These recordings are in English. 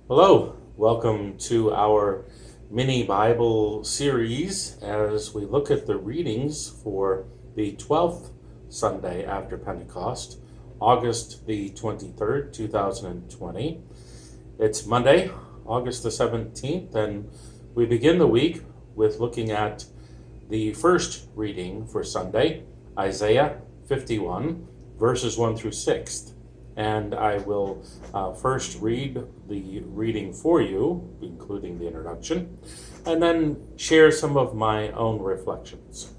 Hello, welcome to our mini Bible series as we look at the readings for the 12th Sunday after Pentecost, August the 23rd, 2020. It's Monday, August the 17th, and we begin the week with looking at the first reading for Sunday, Isaiah 51, verses 1 through 6. And I will first read the reading for you, including the introduction, and then share some of my own reflections.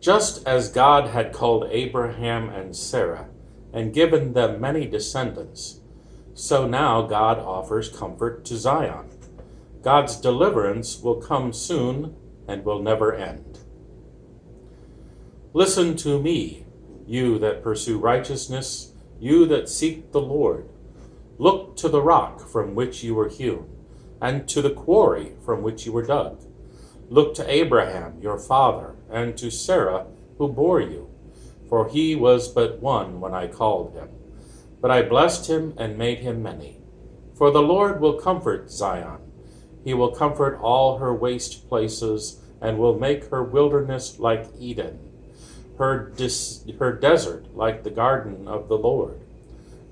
Just as God had called Abraham and Sarah and given them many descendants, so now God offers comfort to Zion. God's deliverance will come soon and will never end. Listen to me, you that pursue righteousness, you that seek the Lord. Look to the rock from which you were hewn, and to the quarry from which you were dug. Look to Abraham, your father, and to Sarah, who bore you. For he was but one when I called him. But I blessed him and made him many. For the Lord will comfort Zion. He will comfort all her waste places, and will make her wilderness like Eden, her desert like the garden of the Lord.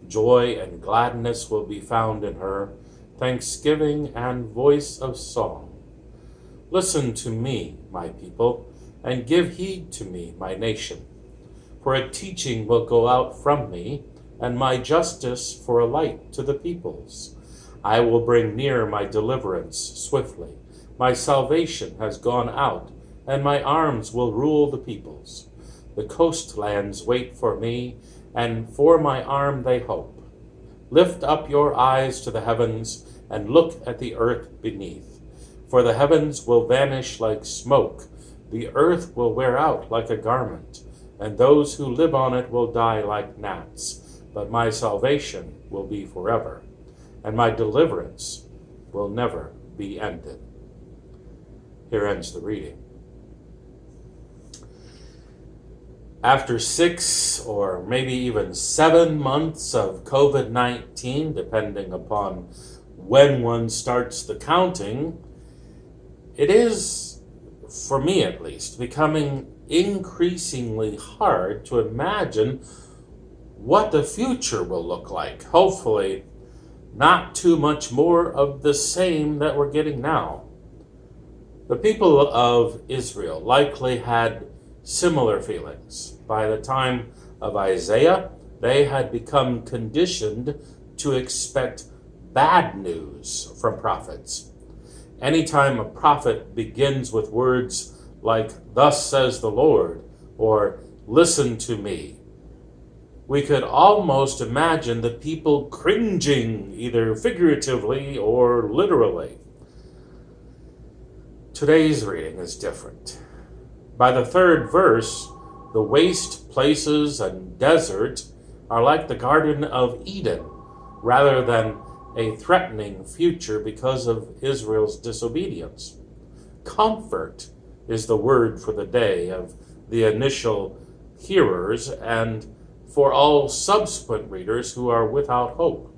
Joy and gladness will be found in her, thanksgiving and voice of song. Listen to me, my people, and give heed to me, my nation. For a teaching will go out from me, and my justice for a light to the peoples. I will bring near my deliverance swiftly. My salvation has gone out, and my arms will rule the peoples. The coastlands wait for me, and for my arm they hope. Lift up your eyes to the heavens, and look at the earth beneath. For the heavens will vanish like smoke, the earth will wear out like a garment, and those who live on it will die like gnats. But my salvation will be forever, and my deliverance will never be ended. Here ends the reading. After 6 or maybe even 7 months of COVID-19, depending upon when one starts the counting, it is, for me at least, becoming increasingly hard to imagine what the future will look like. Hopefully, not too much more of the same that we're getting now. The people of Israel likely had similar feelings. By the time of Isaiah, they had become conditioned to expect bad news from prophets. Anytime a prophet begins with words like, "Thus says the Lord," or "Listen to me," we could almost imagine the people cringing, either figuratively or literally. Today's reading is different. By the third verse, the waste places and desert are like the Garden of Eden, rather than a threatening future because of Israel's disobedience. Comfort is the word for the day of the initial hearers and for all subsequent readers who are without hope.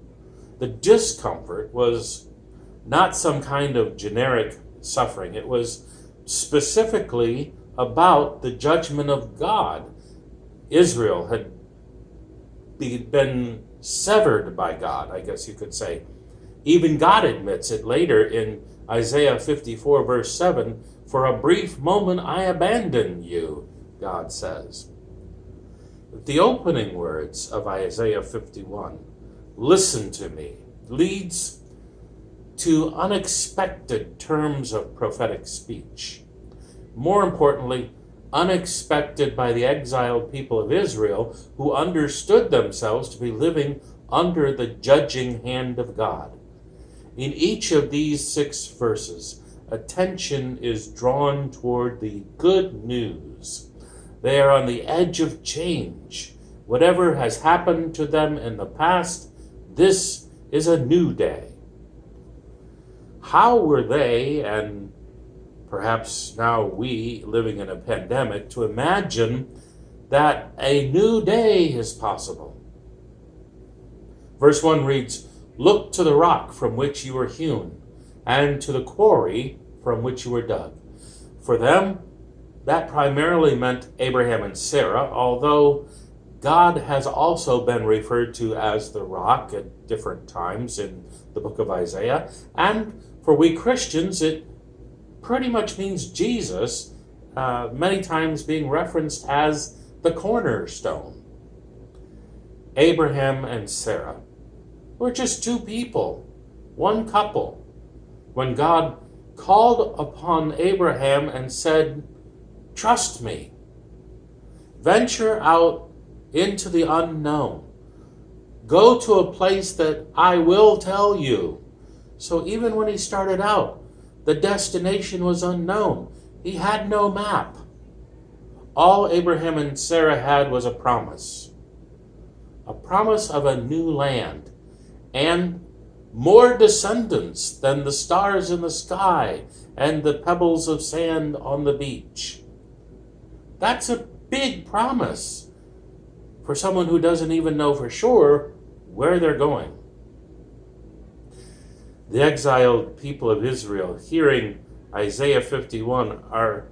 The discomfort was not some kind of generic suffering. It was specifically about the judgment of God. Israel had been severed by God, I guess you could say. Even God admits it later in Isaiah 54, verse 7, "For a brief moment I abandoned you," God says. The opening words of Isaiah 51, "Listen to me," leads to unexpected terms of prophetic speech. More importantly, unexpected by the exiled people of Israel, who understood themselves to be living under the judging hand of God. In each of these 6 verses, attention is drawn toward the good news. They are on the edge of change. Whatever has happened to them in the past, this is a new day. How were they, and perhaps now we, living in a pandemic, to imagine that a new day is possible? Verse 1 reads, Look to the rock from which you were hewn, and to the quarry from which you were dug. For them, that primarily meant Abraham and Sarah, although God has also been referred to as the rock at different times in the book of Isaiah. And for we Christians, it pretty much means Jesus, many times being referenced as the cornerstone. Abraham and Sarah were just two people, one couple, when God called upon Abraham and said, "Trust me. Venture out into the unknown. Go to a place that I will tell you." So even when he started out, the destination was unknown. He had no map. All Abraham and Sarah had was a promise of a new land and more descendants than the stars in the sky and the pebbles of sand on the beach. That's a big promise for someone who doesn't even know for sure where they're going. The exiled people of Israel, hearing Isaiah 51, are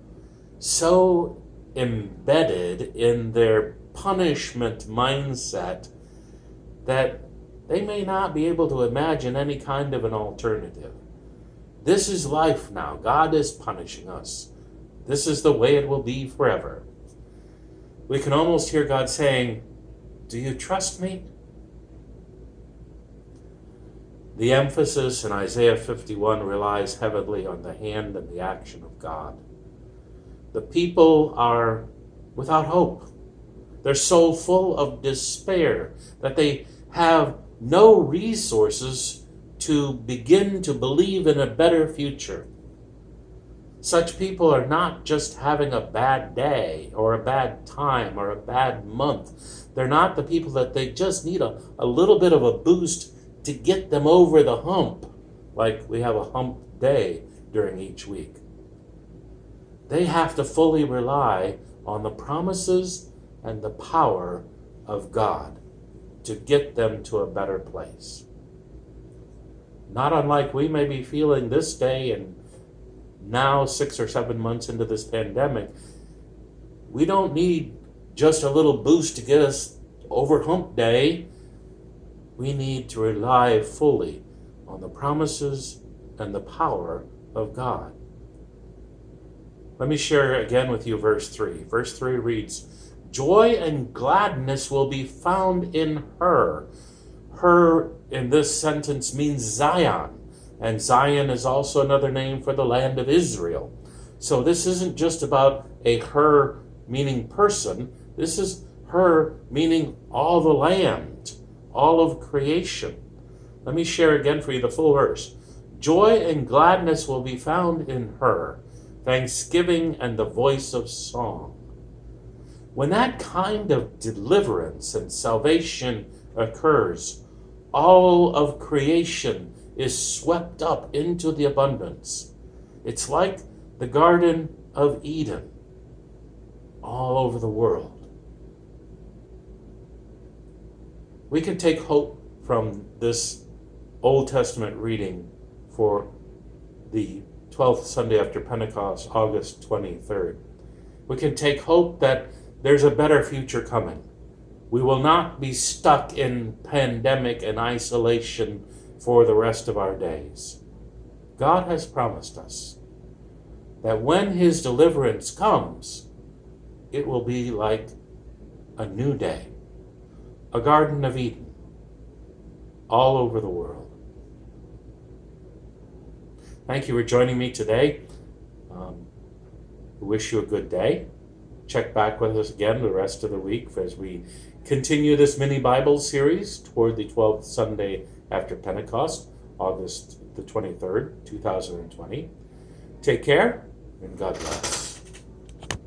so embedded in their punishment mindset that they may not be able to imagine any kind of an alternative. This is life now. God is punishing us. This is the way it will be forever. We can almost hear God saying, "Do you trust me?" The emphasis in Isaiah 51 relies heavily on the hand and the action of God. The people are without hope. They're so full of despair that they have no resources to begin to believe in a better future. Such people are not just having a bad day or a bad time or a bad month. They're not the people that they just need a little bit of a boost to get them over the hump, like we have a hump day during each week. They have to fully rely on the promises and the power of God to get them to a better place. Not unlike we may be feeling this day, and now 6 or 7 months into this pandemic, we don't need just a little boost to get us over hump day. We need to rely fully on the promises and the power of God. Let me share again with you verse 3. Verse 3 reads, "Joy and gladness will be found in her." Her in this sentence means Zion, and Zion is also another name for the land of Israel. So this isn't just about a her meaning person. This is her meaning all the land, all of creation. Let me share again for you the full verse. "Joy and gladness will be found in her, thanksgiving and the voice of song." When that kind of deliverance and salvation occurs, all of creation is swept up into the abundance. It's like the Garden of Eden all over the world. We can take hope from this Old Testament reading for the 12th Sunday after Pentecost, August 23rd. We can take hope that there's a better future coming. We will not be stuck in pandemic and isolation for the rest of our days. God has promised us that when his deliverance comes, it will be like a new day, a Garden of Eden, all over the world. Thank you for joining me today. I wish you a good day. Check back with us again the rest of the week as we continue this mini Bible series toward the 12th Sunday after Pentecost, August the 23rd, 2020. Take care, and God bless.